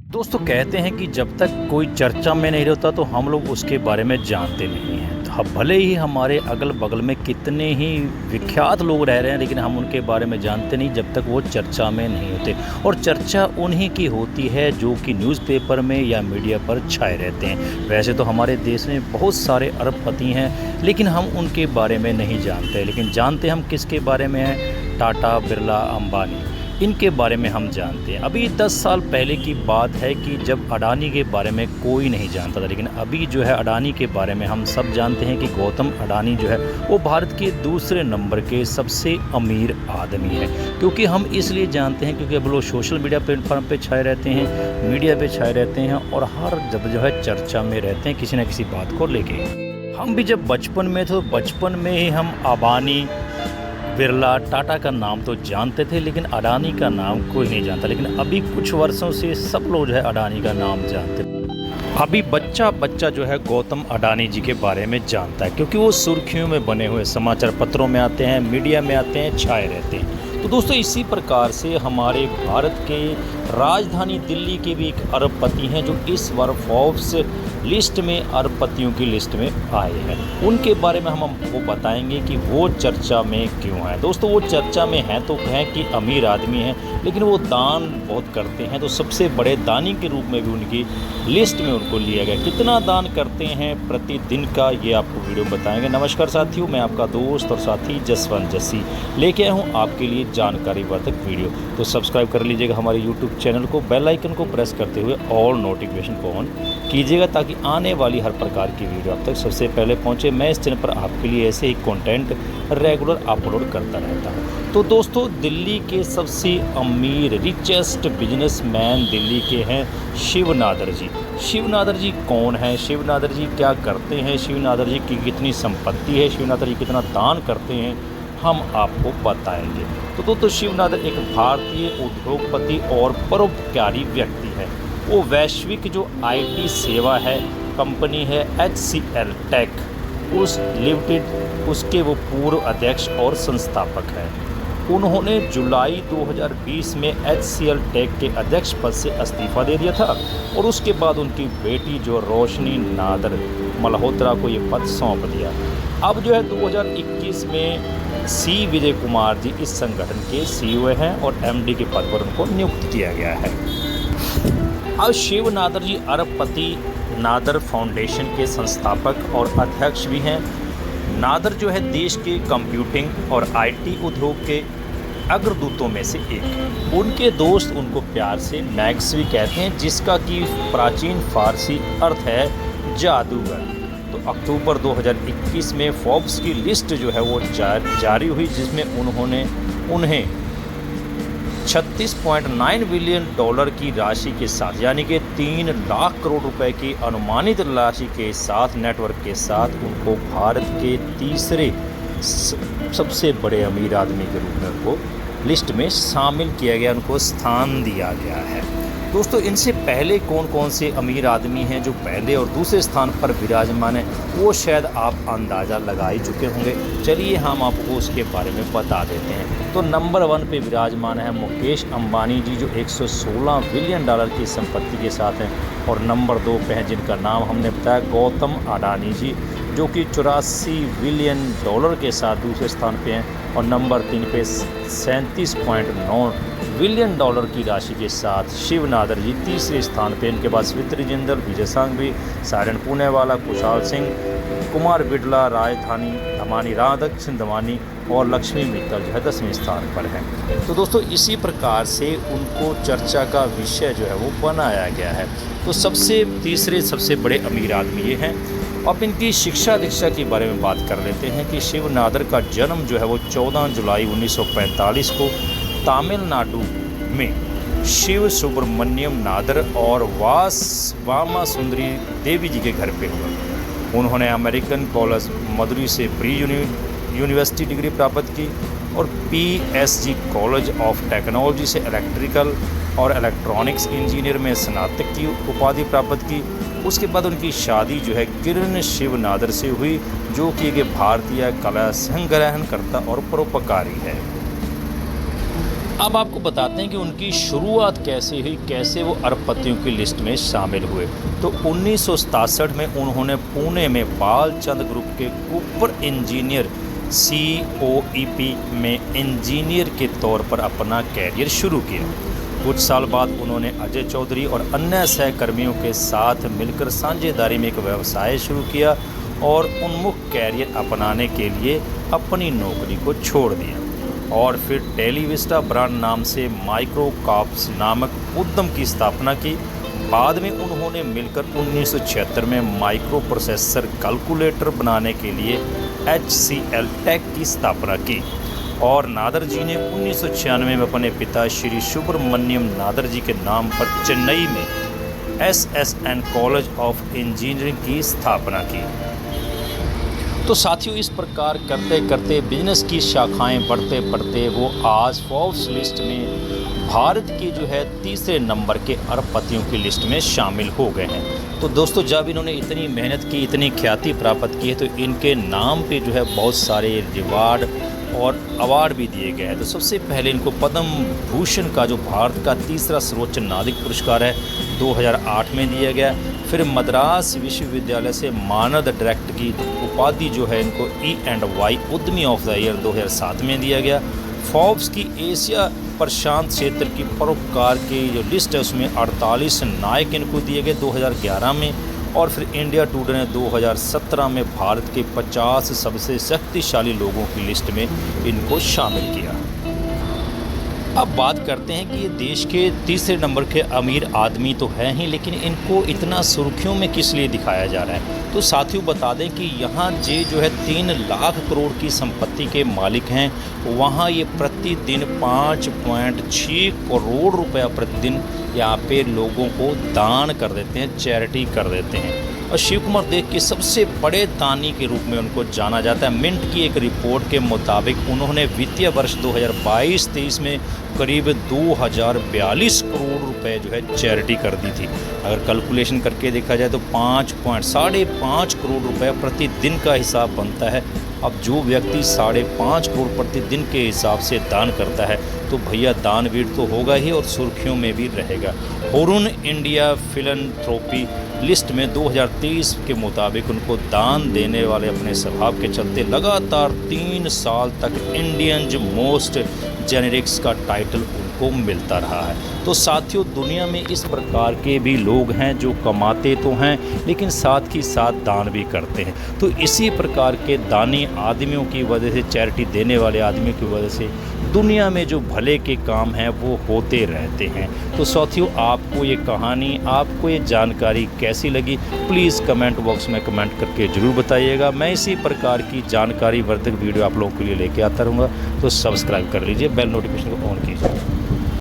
दोस्तों कहते हैं कि जब तक कोई चर्चा में नहीं रहता तो हम लोग उसके बारे में जानते नहीं हैं। तो भले ही हमारे अगल बगल में कितने ही विख्यात लोग रह रहे हैं, लेकिन हम उनके बारे में जानते नहीं जब तक वो चर्चा में नहीं होते। और चर्चा उन्हीं की होती है जो कि न्यूज़पेपर में या मीडिया पर छाए रहते हैं। वैसे तो हमारे देश में बहुत सारे अरबपति हैं, लेकिन हम उनके बारे में नहीं जानते। लेकिन जानते हम किसके बारे में हैं? टाटा, बिरला, अंबानी, इनके बारे में हम जानते हैं। अभी 10 साल पहले की बात है कि जब अडानी के बारे में कोई नहीं जानता था, लेकिन अभी जो है अडानी के बारे में हम सब जानते हैं कि गौतम अडानी जो है वो भारत के दूसरे नंबर के सबसे अमीर आदमी है। क्योंकि हम इसलिए जानते हैं क्योंकि अब लोग सोशल मीडिया प्लेटफॉर्म पे छाए रहते हैं, मीडिया पे छाए रहते हैं और हर जब जो है चर्चा में रहते हैं किसी न किसी बात को लेके। हम भी जब बचपन में थे तो बचपन में ही हम अंबानी, बिरला, टाटा का नाम तो जानते थे, लेकिन अडानी का नाम कोई नहीं जानता। लेकिन अभी कुछ वर्षों से सब लोग जो है अडानी का नाम जानते हैं। अभी बच्चा बच्चा जो है गौतम अडानी जी के बारे में जानता है, क्योंकि वो सुर्खियों में बने हुए समाचार पत्रों में आते हैं, मीडिया में आते हैं, छाए रहते हैं। तो दोस्तों इसी प्रकार से हमारे भारत के राजधानी दिल्ली के भी एक अरबपति हैं जो इस बार फोर्ब्स लिस्ट में अरबपतियों की लिस्ट में आए हैं। उनके बारे में हम आपको बताएंगे कि वो चर्चा में क्यों है। दोस्तों वो चर्चा में हैं तो कहें कि अमीर आदमी हैं, लेकिन वो दान बहुत करते हैं। तो सबसे बड़े दानी के रूप में भी उनकी लिस्ट में उनको लिया गया। कितना दान करते हैं प्रतिदिन का, ये आपको वीडियो में बताएंगे। नमस्कार साथियों, मैं आपका दोस्त और साथी जसवंत जस्सी लेके आया हूँ आपके लिए जानकारी वर्धक वीडियो। तो सब्सक्राइब कर लीजिएगा हमारे यूट्यूब चैनल को, बेल आइकन को प्रेस करते हुए ऑल नोटिफिकेशन को ऑन कीजिएगा ताकि आने वाली हर प्रकार की वीडियो आप तक सबसे पहले पहुंचे। मैं इस चैनल पर आपके लिए ऐसे ही कंटेंट रेगुलर अपलोड करता रहता हूं। तो दोस्तों दिल्ली के सबसे अमीर रिचेस्ट बिजनेसमैन दिल्ली के हैं शिव नादर जी। शिव नादर जी कौन है? शिव नादर जी क्या करते हैं? शिव नादर जी की कितनी संपत्ति है? शिव नादर जी कितना दान करते हैं, हम आपको बताएंगे। तो दोस्तों शिव नादर एक भारतीय उद्योगपति और परोपकारी व्यक्ति है। वो वैश्विक जो IT सेवा है कंपनी है HCL टेक उस लिमिटेड, उसके वो पूर्व अध्यक्ष और संस्थापक हैं। उन्होंने जुलाई 2020 में HCL टेक के अध्यक्ष पद से इस्तीफा दे दिया था और उसके बाद उनकी बेटी जो रोशनी नादर मल्होत्रा को ये पद सौंप दिया। अब जो है 2021 में C विजय कुमार जी इस संगठन के CEO हैं और MD के पद पर उनको नियुक्त किया गया है। अब शिव नादर जी अरबपति नादर फाउंडेशन के संस्थापक और अध्यक्ष भी हैं। नादर जो है देश के कंप्यूटिंग और IT उद्योग के अग्रदूतों में से एक। उनके दोस्त उनको प्यार से मैक्स भी कहते हैं, जिसका कि प्राचीन फारसी अर्थ है जादूगर। तो अक्टूबर 2021 में फोर्ब्स की लिस्ट जो है वो जारी हुई, जिसमें उन्हें 36.9 बिलियन डॉलर की राशि के साथ, यानी कि 3 लाख करोड़ रुपए की अनुमानित राशि के साथ, नेटवर्क के साथ उनको भारत के तीसरे सबसे बड़े अमीर आदमी के रूप में उनको लिस्ट में शामिल किया गया, उनको स्थान दिया गया है। दोस्तों इनसे पहले कौन कौन से अमीर आदमी हैं जो पहले और दूसरे स्थान पर विराजमान हैं, वो शायद आप अंदाज़ा लगा ही चुके होंगे। चलिए हम आपको उसके बारे में बता देते हैं। तो नंबर 1 पे विराजमान है मुकेश अंबानी जी, जो 116 बिलियन डॉलर की संपत्ति के साथ हैं। और नंबर 2 पे हैं जिनका नाम हमने बताया गौतम अडानी जी, जो कि 84 बिलियन डॉलर के साथ दूसरे स्थान पे हैं। और नंबर 3 पे 37.9 बिलियन डॉलर की राशि के साथ शिव नादर जी तीसरे स्थान पे। इनके बाद स्मृति जिंदल, विजय सांघवी, सायरन पूनेवाला, कुशाल सिंह, कुमार बिड़ला, राजधानी धमानी, राधाकृष्ण धमानी और लक्ष्मी मित्तल जो है 10वें स्थान पर हैं। तो दोस्तों इसी प्रकार से उनको चर्चा का विषय जो है वो बनाया गया है। तो तीसरे सबसे बड़े अमीर आदमी ये हैं। अब इनकी शिक्षा दीक्षा के बारे में बात कर लेते हैं कि शिव नादर का जन्म जो है वो 14 जुलाई 1945 को तमिलनाडु में शिव सुब्रमण्यम नादर और वामा सुंदरी देवी जी के घर पे हुआ। उन्होंने अमेरिकन कॉलेज मदुरई से प्री यूनिवर्सिटी डिग्री प्राप्त की और PSG कॉलेज ऑफ टेक्नोलॉजी से इलेक्ट्रिकल और इलेक्ट्रॉनिक्स इंजीनियर में स्नातक की उपाधि प्राप्त की। उसके बाद उनकी शादी जो है किरण शिव नादर से हुई, जो कि एक भारतीय कला संग्रहणकर्ता और परोपकारी है। अब आपको बताते हैं कि उनकी शुरुआत कैसे हुई, कैसे वो अरबपतियों की लिस्ट में शामिल हुए। तो 1967 में उन्होंने पुणे में बालचंद ग्रुप के कूपर इंजीनियर COEP में इंजीनियर के तौर पर अपना कैरियर शुरू किया। कुछ साल बाद उन्होंने अजय चौधरी और अन्य सहकर्मियों के साथ मिलकर साझेदारी में एक व्यवसाय शुरू किया और उन्मुख कैरियर अपनाने के लिए अपनी नौकरी को छोड़ दिया और फिर टेलीविस्टा ब्रांड नाम से माइक्रोकॉप्स नामक उद्यम की स्थापना की। बाद में उन्होंने मिलकर 1976 में माइक्रो प्रोसेसर कैलकुलेटर बनाने के लिए HCL टेक की स्थापना की और नादर जी ने 1996 में अपने पिता श्री सुब्रमण्यम नादर जी के नाम पर चेन्नई में SSN कॉलेज ऑफ इंजीनियरिंग की स्थापना की। तो साथियों, इस प्रकार करते करते बिजनेस की शाखाएं बढ़ते बढ़ते वो आज फोर्ब्स लिस्ट में भारत की जो है तीसरे नंबर के अरबपतियों की लिस्ट में शामिल हो गए हैं। तो दोस्तों, जब इन्होंने इतनी मेहनत की, इतनी ख्याति प्राप्त की है, तो इनके नाम पे जो है बहुत सारे रिवार्ड और अवार्ड भी दिए गए हैं। तो सबसे पहले इनको पद्म भूषण का जो भारत का तीसरा सर्वोच्च नागरिक पुरस्कार है 2008 में दिया गया। फिर मद्रास विश्वविद्यालय से मानद डायरेक्टर की उपाधि जो है इनको E&Y उद्यमी ऑफ द ईयर 2007 में दिया गया। फोर्ब्स की एशिया प्रशांत क्षेत्र की परोपकार की जो लिस्ट है उसमें 48 नायक इनको दिए गए 2011 में और फिर इंडिया टुडे ने 2017 में भारत के 50 सबसे शक्तिशाली लोगों की लिस्ट में इनको शामिल किया। अब बात करते हैं कि ये देश के तीसरे नंबर के अमीर आदमी तो हैं ही, लेकिन इनको इतना सुर्खियों में किस लिए दिखाया जा रहा है। तो साथियों, बता दें कि यहाँ जो है 3 लाख करोड़ की संपत्ति के मालिक हैं, वहाँ ये प्रतिदिन 5.6 करोड़ रुपया प्रतिदिन यहाँ पे लोगों को दान कर देते हैं, चैरिटी कर देते हैं। और शिव कुमार देव के सबसे बड़े दानी के रूप में उनको जाना जाता है। मिंट की एक रिपोर्ट के मुताबिक उन्होंने वित्तीय वर्ष 2022-23 में करीब 2042 करोड़ रुपए जो है चैरिटी कर दी थी। अगर कैलकुलेशन करके देखा जाए तो 5.5 करोड़ रुपए प्रतिदिन का हिसाब बनता है। अब जो व्यक्ति 5.5 करोड़ प्रतिदिन के हिसाब से दान करता है तो भैया दानवीर तो होगा ही और सुर्खियों में भी रहेगा। हुरुन इंडिया फिलैंथ्रोपी लिस्ट में 2023 के मुताबिक उनको दान देने वाले अपने स्वभाव के चलते लगातार 3 साल तक इंडियन मोस्ट जेनेरिक्स का टाइटल उनको मिलता रहा है। तो साथियों, दुनिया में इस प्रकार के भी लोग हैं जो कमाते तो हैं लेकिन साथ ही साथ दान भी करते हैं। तो इसी प्रकार के दानी आदमियों की वजह से, चैरिटी देने वाले आदमियों की वजह से दुनिया में जो भले के काम हैं वो होते रहते हैं। तो साथियों, आपको ये कहानी, आपको ये जानकारी कैसी लगी, प्लीज़ कमेंट बॉक्स में कमेंट करके ज़रूर बताइएगा। मैं इसी प्रकार की जानकारी वर्धक वीडियो आप लोगों के लिए लेके आता रहूँगा। तो सब्सक्राइब कर लीजिए, बेल नोटिफिकेशन को ऑन कीजिए।